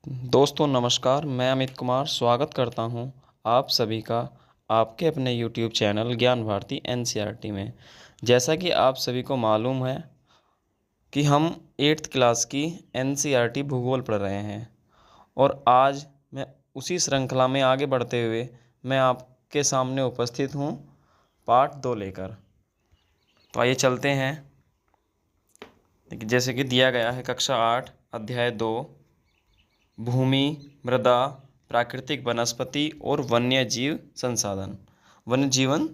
दोस्तों नमस्कार, मैं अमित कुमार स्वागत करता हूं आप सभी का आपके अपने यूट्यूब चैनल ज्ञान भारती एनसीईआरटी में। जैसा कि आप सभी को मालूम है कि हम 8th क्लास की एनसीईआरटी भूगोल पढ़ रहे हैं और आज मैं उसी श्रृंखला में आगे बढ़ते हुए मैं आपके सामने उपस्थित हूं पार्ट 2 लेकर। तो आइए चलते हैं। जैसे कि दिया गया है कक्षा 8 अध्याय 2 भूमि, मृदा, प्राकृतिक वनस्पति और वन्य जीवन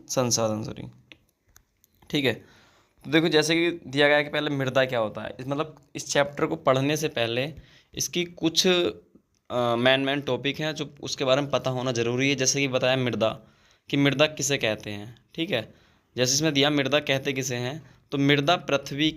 संसाधन सॉरी। ठीक है, तो देखो जैसे कि दिया गया है कि पहले मृदा क्या होता है। मतलब इस चैप्टर को पढ़ने से पहले इसकी कुछ मेन टॉपिक हैं जो उसके बारे में पता होना ज़रूरी है। जैसे कि बताया मृदा, कि मृदा किसे कहते हैं। ठीक है, जैसे इसमें दिया मृदा कहते किसे हैं, तो मृदा पृथ्वी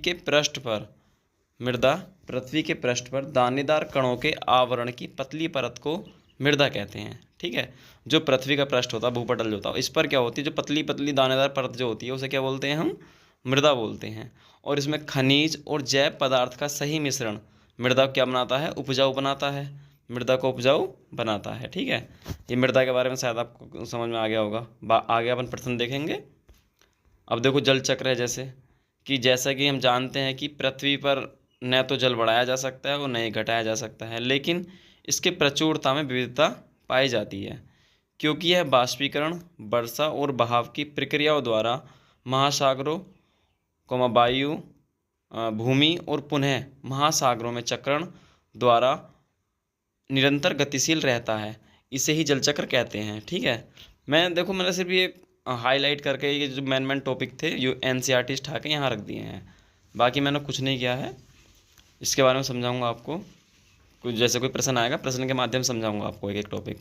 के पृष्ठ पर दानेदार कणों के आवरण की पतली परत को मृदा कहते हैं। ठीक है, जो पृथ्वी का पृष्ठ होता है, भूपटल जो होता है, इस पर क्या होती है, जो पतली पतली दानेदार परत जो होती है उसे क्या बोलते हैं, हम मृदा बोलते हैं। और इसमें खनिज और जैव पदार्थ का सही मिश्रण मृदा क्या बनाता है, उपजाऊ बनाता है, मृदा को उपजाऊ बनाता है। ठीक है, ये मृदा के बारे में शायद आपको समझ में आ गया होगा। आगे अपन प्रश्न देखेंगे। अब देखो जल चक्र है, जैसा कि हम जानते हैं कि पृथ्वी पर न तो जल बढ़ाया जा सकता है और न ही घटाया जा सकता है, लेकिन इसके प्रचुरता में विविधता पाई जाती है, क्योंकि यह बाष्पीकरण, वर्षा और बहाव की प्रक्रियाओं द्वारा महासागरों, वायु, भूमि और पुनः महासागरों में चक्रण द्वारा निरंतर गतिशील रहता है। इसे ही जल चक्र कहते हैं। ठीक है, मैंने सिर्फ ये हाईलाइट करके ये जो मेन टॉपिक थे जो एनसीईआरटी उठा के यहाँ रख दिए हैं, बाकी मैंने कुछ नहीं किया है। इसके बारे में समझाऊंगा आपको, कुछ जैसे कोई प्रश्न आएगा प्रश्न के माध्यम से समझाऊंगा आपको एक एक टॉपिक।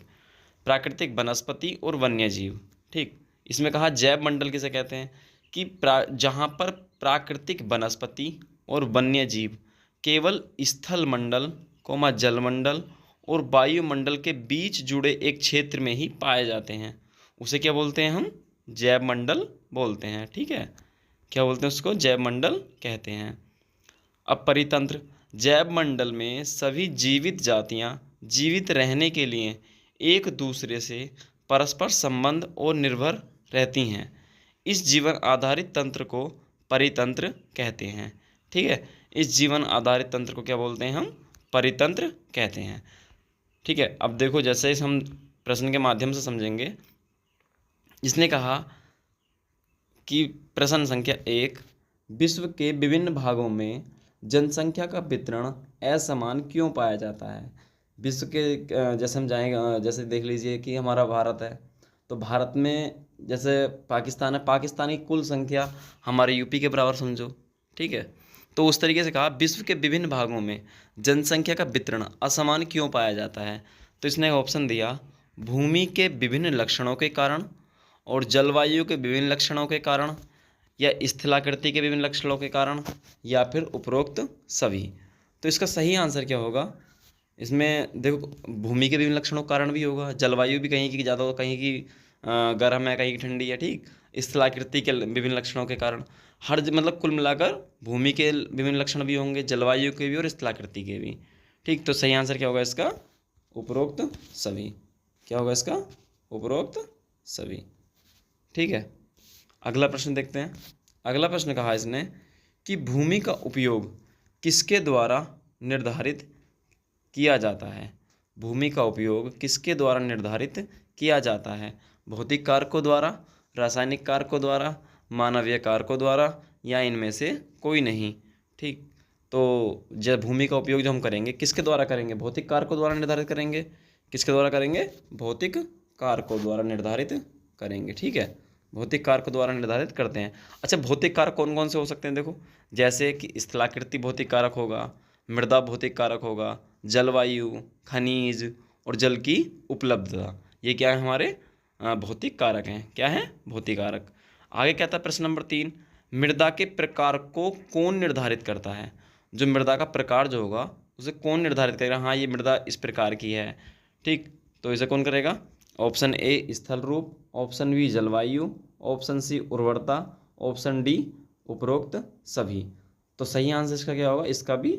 प्राकृतिक वनस्पति और वन्य जीव। ठीक, इसमें कहा जैव मंडल किसे कहते हैं, कि जहाँ पर प्राकृतिक वनस्पति और वन्य जीव केवल स्थल मंडल, जलमंडल और वायुमंडल के बीच जुड़े एक क्षेत्र में ही पाए जाते हैं, उसे क्या बोलते हैं, हम जैव मंडल बोलते हैं। ठीक है, क्या बोलते हैं उसको, जैव मंडल कहते हैं। अब परितंत्र, जैव मंडल में सभी जीवित जातियां जीवित रहने के लिए एक दूसरे से परस्पर संबंध और निर्भर रहती हैं। इस जीवन आधारित तंत्र को परितंत्र कहते हैं। ठीक है, इस जीवन आधारित तंत्र को क्या बोलते हैं, हम परितंत्र कहते हैं। ठीक है, अब देखो जैसे इस हम प्रश्न के माध्यम से समझेंगे। इसने कहा कि प्रश्न संख्या 1, विश्व के विभिन्न भागों में जनसंख्या का वितरण असमान क्यों पाया जाता है। विश्व के जैसे हम जाएंगे, जैसे देख लीजिए कि हमारा भारत है, तो भारत में जैसे पाकिस्तान है, पाकिस्तान की कुल संख्या हमारे यूपी के बराबर समझो। ठीक है, तो उस तरीके से कहा विश्व के विभिन्न भागों में जनसंख्या का वितरण असमान क्यों पाया जाता है। तो इसने ऑप्शन दिया, भूमि के विभिन्न लक्षणों के कारण और जलवायु के विभिन्न लक्षणों के कारण, या स्थलाकृति के विभिन्न लक्षणों के कारण, या फिर उपरोक्त सभी। तो इसका सही आंसर क्या होगा, इसमें देखो भूमि के विभिन्न लक्षणों के कारण भी होगा, जलवायु भी कहीं की ज़्यादा, कहीं की गर्म है, कहीं की ठंडी है। ठीक, स्थलाकृति के विभिन्न लक्षणों के कारण, मतलब कुल मिलाकर भूमि के विभिन्न लक्षण भी होंगे, जलवायु के भी और स्थलाकृति के भी। ठीक, तो सही आंसर क्या होगा इसका, उपरोक्त सभी। क्या होगा इसका, उपरोक्त सभी। ठीक है, अगला प्रश्न देखते हैं। अगला प्रश्न कहा इसने कि भूमि का उपयोग किसके द्वारा निर्धारित किया जाता है। भूमि का उपयोग किसके द्वारा निर्धारित किया जाता है, भौतिक कारकों द्वारा, रासायनिक कारकों द्वारा, मानवीय कारकों द्वारा, या इनमें से कोई नहीं। ठीक, तो जब भूमि का उपयोग जो हम करेंगे किसके द्वारा करेंगे, भौतिक कारकों द्वारा निर्धारित करेंगे। किसके द्वारा करेंगे, भौतिक कारकों द्वारा निर्धारित करेंगे। ठीक है, भौतिक कारकों द्वारा निर्धारित करते हैं। अच्छा, भौतिक कारक कौन कौन से हो सकते हैं, देखो जैसे कि स्थलाकृति भौतिक कारक होगा, मृदा भौतिक कारक होगा, जलवायु, खनिज और जल की उपलब्धता, ये क्या है, हमारे भौतिक कारक हैं। क्या है, भौतिक कारक। आगे क्या था प्रश्न नंबर 3, मृदा के प्रकार को कौन निर्धारित करता है। जो मृदा का प्रकार जो होगा उसे कौन निर्धारित करेगा, हाँ ये मृदा इस प्रकार की है। ठीक, तो इसे कौन करेगा, ऑप्शन ए स्थल रूप, ऑप्शन बी जलवायु, ऑप्शन सी उर्वरता, ऑप्शन डी उपरोक्त सभी। तो सही आंसर इसका क्या होगा, इसका भी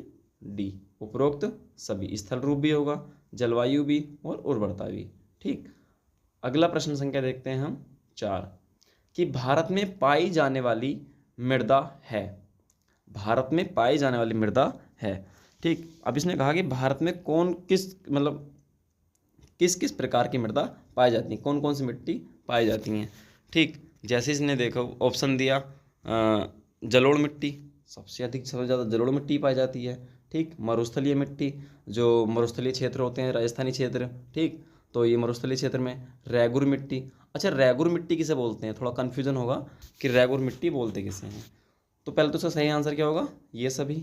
डी। उपरोक्त सभी, स्थल रूप भी होगा, जलवायु भी और उर्वरता भी। ठीक, अगला प्रश्न संख्या देखते हैं हम 4 कि भारत में पाई जाने वाली मृदा है। भारत में पाई जाने वाली मृदा है। ठीक, अब इसने कहा कि भारत में कौन किस मतलब किस किस प्रकार की मृदा पाई जाती है, कौन कौन सी मिट्टी पाई जाती हैं। ठीक, जैसे इसने देखो ऑप्शन दिया जलोढ़ मिट्टी, सबसे अधिक सबसे ज़्यादा जलोढ़ मिट्टी पाई जाती है। ठीक, मरुस्थलीय मिट्टी, जो मरुस्थलीय क्षेत्र होते हैं, राजस्थानी क्षेत्र, ठीक, तो ये मरुस्थलीय क्षेत्र में। रेगुर मिट्टी, अच्छा रेगुर मिट्टी किसे बोलते हैं, थोड़ा कन्फ्यूजन होगा कि रेगुर मिट्टी बोलते किसे हैं। तो पहले तो इसका सही आंसर क्या होगा, ये सभी,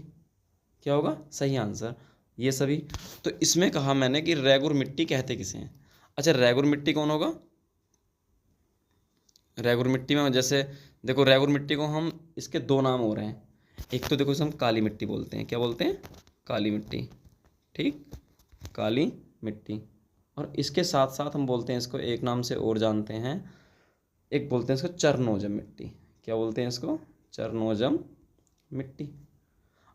क्या होगा सही आंसर, ये सभी। तो इसमें कहा मैंने कि रेगुर मिट्टी कहते किसे हैं। अच्छा रेगुर मिट्टी कौन होगा, रेगुर मिट्टी में जैसे देखो रेगुर मिट्टी को हम इसके दो नाम हो रहे हैं, एक तो देखो इसे हम काली मिट्टी बोलते हैं, क्या बोलते हैं, काली मिट्टी। ठीक, काली मिट्टी, और इसके साथ साथ हम बोलते हैं इसको एक नाम से और जानते हैं, एक बोलते हैं इसको चरनोजम मिट्टी। क्या बोलते हैं इसको, चरनोजम मिट्टी।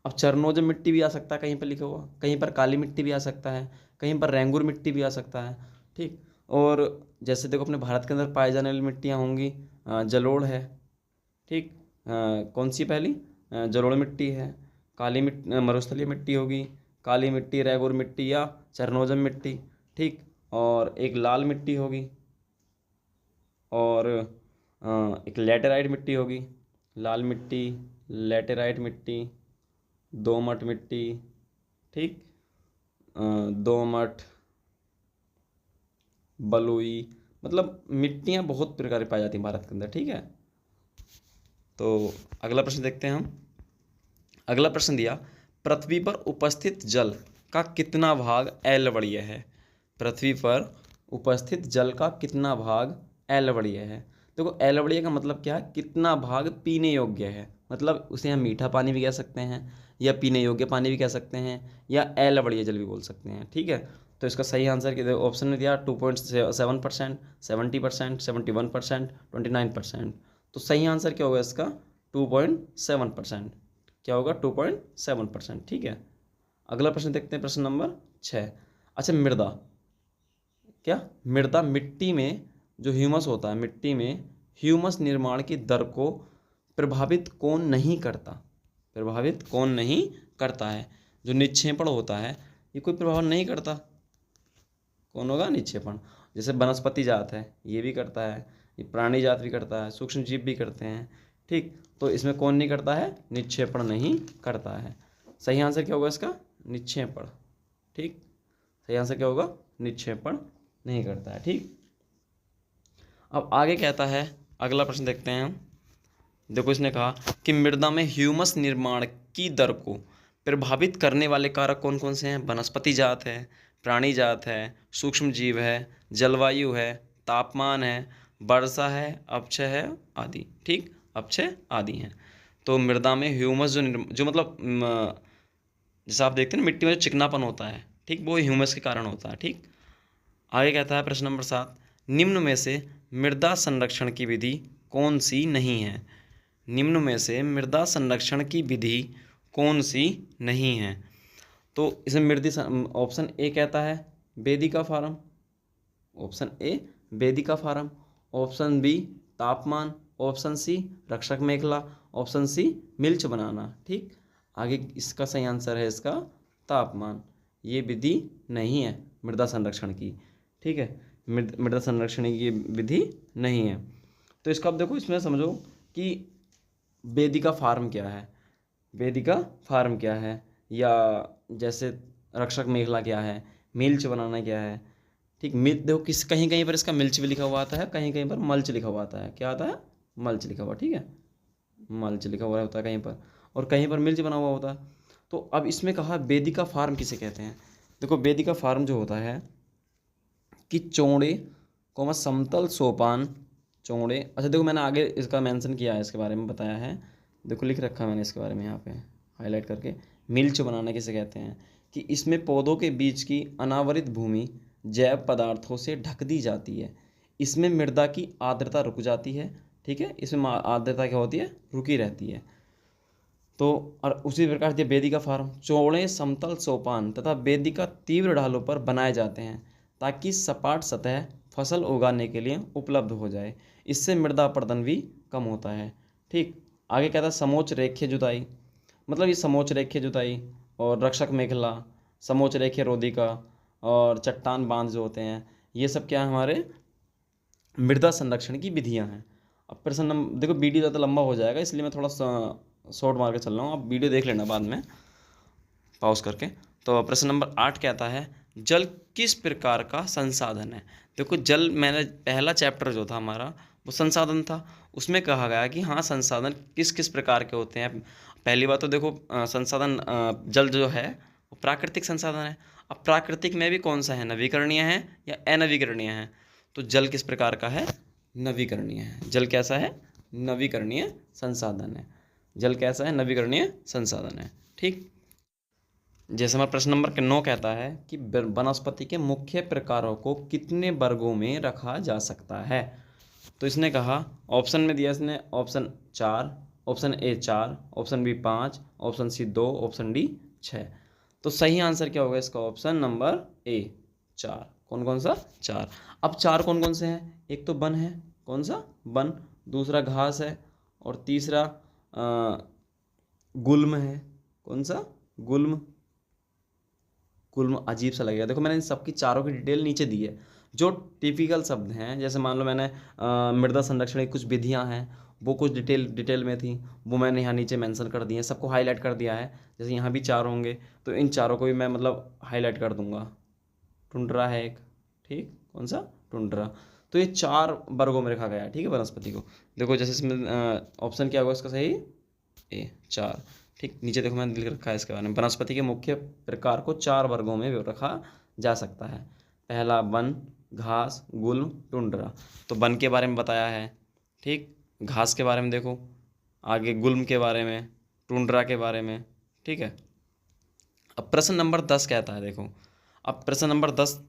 अब चरनोजम मिट्टी भी आ सकता है कहीं पर लिखा हुआ, कहीं पर काली मिट्टी भी आ सकता है, कहीं पर रेंगुर मिट्टी भी आ सकता है। ठीक, और जैसे देखो अपने भारत के अंदर पाई जाने वाली मिट्टियाँ होंगी, जलोढ़ है, ठीक, कौन सी पहली, जलोढ़ मिट्टी है, काली मिट्टी मरुस्थलीय मिट्टी होगी, काली मिट्टी, रेगुर मिट्टी या चरनोजम मिट्टी। ठीक, और एक लाल मिट्टी होगी, और एक लेटेराइट मिट्टी होगी, लाल मिट्टी, लेटेराइट मिट्टी, दोमट मिट्टी। ठीक, दोमट, बलुई, मतलब मिट्टियाँ बहुत प्रकार की पाई जाती हैं भारत के अंदर। ठीक है, तो अगला प्रश्न देखते हैं हम। अगला प्रश्न दिया पृथ्वी पर उपस्थित जल का कितना भाग अलवणीय है। पृथ्वी पर उपस्थित जल का कितना भाग अलवणीय है। देखो अलवणीय का मतलब क्या है, कितना भाग पीने योग्य है, मतलब उसे हम मीठा पानी भी कह सकते हैं, या पीने योग्य पानी भी कह सकते हैं, या अलवणीय जल भी बोल सकते हैं। ठीक है, तो इसका सही आंसर कि ऑप्शन में दिया 2.7%, 70%, 71%, 29%। तो सही आंसर क्या होगा इसका, 2.7%। क्या होगा, 2.7%। ठीक है, अगला प्रश्न देखते हैं, प्रश्न नंबर 6। अच्छा मृदा, क्या मृदा मिट्टी में जो ह्यूमस होता है, मिट्टी में ह्यूमस निर्माण की दर को प्रभावित कौन नहीं करता, प्रभावित कौन नहीं करता है। जो निक्षेपण होता है ये कोई प्रभाव नहीं करता, कौन होगा, निक्षेपण। जैसे वनस्पति जात है ये भी करता है, ये प्राणी जात भी करता है, सूक्ष्म जीव भी करते हैं। ठीक, तो इसमें कौन नहीं करता है, निक्षेपण नहीं करता है। सही आंसर क्या होगा इसका, निक्षेपण। ठीक, सही आंसर क्या होगा, निक्षेपण नहीं करता है। ठीक, अब आगे कहता है, अगला प्रश्न देखते हैं हम। देखो इसने कहा कि मृदा में ह्यूमस निर्माण की दर को प्रभावित करने वाले कारक कौन कौन से हैं। वनस्पति जात है, प्राणी जात है, सूक्ष्म जीव है, जलवायु है, तापमान है, वर्षा है, अपक्षय है आदि। ठीक, अपक्षय आदि हैं। तो मृदा में ह्यूमस जो मतलब जैसा आप देखते हैं ना मिट्टी में जो चिकनापन होता है, ठीक, वो ह्यूमस के कारण होता है। ठीक, आगे कहता है प्रश्न नंबर 7, निम्न में से मृदा संरक्षण की विधि कौन सी नहीं है। निम्न में से मृदा संरक्षण की विधि कौन सी नहीं है। तो इसमें ऑप्शन ए कहता है वेदिका फार्म, ऑप्शन ए वेदिका फार्म, ऑप्शन बी तापमान, ऑप्शन सी रक्षक मेखला, ऑप्शन सी मिल्च बनाना। ठीक, आगे इसका सही आंसर है इसका तापमान। ये विधि नहीं है मृदा संरक्षण की। ठीक है, मृदा संरक्षण की विधि नहीं है। तो इसका अब देखो इसमें समझो कि वेदिका फार्म क्या है, वेदिका फार्म क्या है, या जैसे रक्षक मेखला क्या है, मिल्च बनाना क्या है। ठीक, देखो किस कहीं कहीं पर इसका मिल्च भी लिखा हुआ आता है, कहीं कहीं पर मल्च लिखा हुआ आता है। क्या आता है, मल्च लिखा हुआ। ठीक है, मल्च लिखा हुआ होता है कहीं पर, और कहीं पर मिल्च बना हुआ होता है। तो अब इसमें कहा वेदिका फार्म किसे कहते हैं। देखो वेदिका फार्म जो होता है कि चौड़े समतल सोपान, चौड़े। अच्छा देखो मैंने आगे इसका मेंशन किया है, इसके बारे में बताया है, देखो लिख रखा है मैंने इसके बारे में यहाँ पे हाईलाइट करके। मिल्च बनाना किसे कहते हैं कि इसमें पौधों के बीच की अनावरित भूमि जैव पदार्थों से ढक दी जाती है। इसमें मृदा की आर्द्रता रुक जाती है। ठीक है, इसमें आर्द्रता क्या होती है, रुकी रहती है। तो और उसी प्रकार से बेदी का फार्म, चौड़े समतल सोपान तथा बेदी का तीव्र ढालों पर बनाए जाते हैं ताकि सपाट सतह फसल उगाने के लिए उपलब्ध हो जाए। इससे मृदा अपरदन भी कम होता है। ठीक, आगे कहता है समोच्च रेखीय जुताई। मतलब ये समोच्च रेखीय जुताई और रक्षक मेखला, समोच्च रेखीय रोधिका और चट्टान बांध जो होते हैं, ये सब क्या है हमारे मृदा संरक्षण की विधियां हैं। अब प्रश्न नंबर देखो, वीडियो ज़्यादा लंबा हो जाएगा इसलिए मैं थोड़ा शॉर्ट मार के चल रहा हूँ, आप वीडियो देख लेना बाद में पॉज करके। तो प्रश्न नंबर 8 कहता है जल किस प्रकार का संसाधन है। देखो जल, मैंने पहला चैप्टर जो था हमारा वो संसाधन था, उसमें कहा गया कि हाँ संसाधन किस किस प्रकार के होते हैं। पहली बात तो देखो संसाधन जल जो है वो प्राकृतिक संसाधन है। अब प्राकृतिक में भी कौन सा है, नवीकरणीय है या अनवीकरणीय है। तो जल किस प्रकार का है, नवीकरणीय है। जल कैसा है, नवीकरणीय संसाधन है। जल कैसा है, नवीकरणीय संसाधन है। ठीक, जैसे हमारा प्रश्न नंबर 9 कहता है कि वनस्पति के मुख्य प्रकारों को कितने वर्गों में रखा जा सकता है। तो इसने कहा, ऑप्शन में दिया इसने option 4, option A 4, option B 5, option C 2, option D 6। तो सही आंसर क्या होगा इसका, ऑप्शन नंबर ए 4। कौन कौन सा, 4। अब 4 कौन कौन से हैं, एक तो वन है, कौन सा, वन, दूसरा घास है और तीसरा गुल्म है। कौन सा, गुल्म। गुल्म अजीब सा लगेगा, देखो मैंने इन सबकी चारों की डिटेल नीचे दी है। जो टिपिकल शब्द हैं, जैसे मान लो मैंने मृदा संरक्षण की कुछ विधियां हैं वो कुछ डिटेल में थी, वो मैंने यहाँ नीचे मेंशन कर दी है, सबको हाईलाइट कर दिया है। जैसे यहाँ भी 4 होंगे तो इन चारों को भी मैं मतलब हाईलाइट कर दूंगा। टुंड्रा है एक, ठीक, कौन सा, टुंड्रा। तो ये 4 वर्गों में रखा गया है, ठीक है, वनस्पति को। देखो जैसे इसमें ऑप्शन क्या होगा इसका सही, ए 4। ठीक, नीचे देखो मैंने लिख रखा है इसके बारे में, वनस्पति के मुख्य प्रकार को 4 वर्गों में रखा जा सकता है। पहला वन, घास, गुल्म, टुंड्रा। तो वन के बारे में बताया है, ठीक, घास के बारे में देखो, आगे गुल्म के बारे में, टुंड्रा के बारे में, ठीक है। अब प्रश्न नंबर 10 कहता है, देखो अब प्रश्न नंबर 10,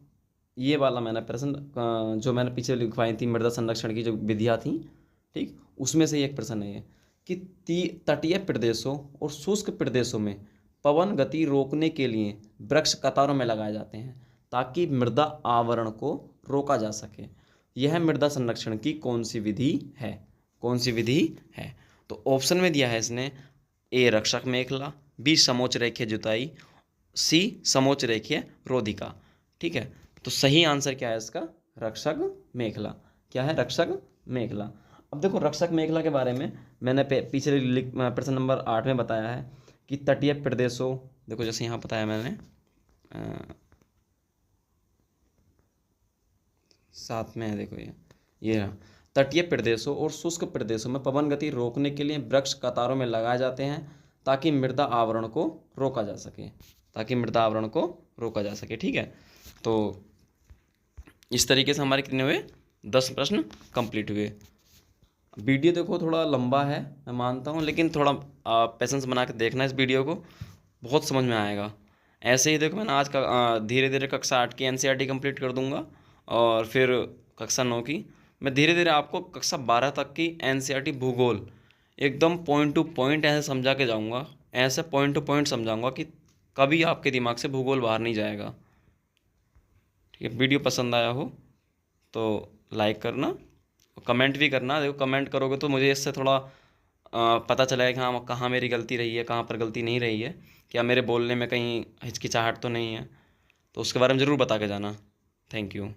ये वाला मैंने प्रश्न जो मैंने पीछे लिखवाई थी मृदा संरक्षण की जो विधियाँ थी, ठीक, उसमें से एक प्रश्न है ये कि तटीय प्रदेशों और शुष्क प्रदेशों में पवन गति रोकने के लिए वृक्ष कतारों में लगाए जाते हैं ताकि मृदा आवरण को रोका जा सके। यह मृदा संरक्षण की कौन सी विधि है, कौन सी विधि है। तो ऑप्शन में दिया है इसने, ए रक्षक मेखला, बी समोच्च रेखीय जुताई, सी समोच्च रेखीय रोधिका। ठीक है, तो सही आंसर क्या है इसका, रक्षक मेखला। क्या है, रक्षक मेखला। अब देखो रक्षक मेखला के बारे में मैंने पीछे प्रश्न नंबर 8 में बताया है कि तटीय प्रदेशों, देखो जैसे यहाँ बताया मैंने 7 में है, देखो ये तटीय प्रदेशों और शुष्क प्रदेशों में पवन गति रोकने के लिए वृक्ष कतारों में लगाए जाते हैं ताकि मृदा आवरण को रोका जा सके, ताकि मृदा आवरण को रोका जा सके। ठीक है, तो इस तरीके से हमारे कितने हुए, 10 प्रश्न कंप्लीट हुए। वीडियो देखो थोड़ा लंबा है मैं मानता हूँ, लेकिन थोड़ा पेशेंस बना के देखना इस वीडियो को, बहुत समझ में आएगा। ऐसे ही देखो मैंने आज का धीरे धीरे कक्षा 8 की एनसीईआरटी कंप्लीट कर दूंगा और फिर कक्षा 9 की मैं धीरे धीरे आपको कक्षा 12 तक की एनसीईआरटी भूगोल एकदम पॉइंट टू पॉइंट ऐसे समझा के जाऊँगा, ऐसे पॉइंट टू पॉइंट समझाऊँगा कि कभी आपके दिमाग से भूगोल बाहर नहीं जाएगा। ठीक है, वीडियो पसंद आया हो तो लाइक करना, कमेंट भी करना। देखो कमेंट करोगे तो मुझे इससे थोड़ा पता चलेगा कि हाँ कहाँ मेरी गलती रही है, कहाँ पर गलती नहीं रही है, क्या मेरे बोलने में कहीं हिचकिचाहट तो नहीं है, तो उसके बारे में ज़रूर बता के जाना। Thank you.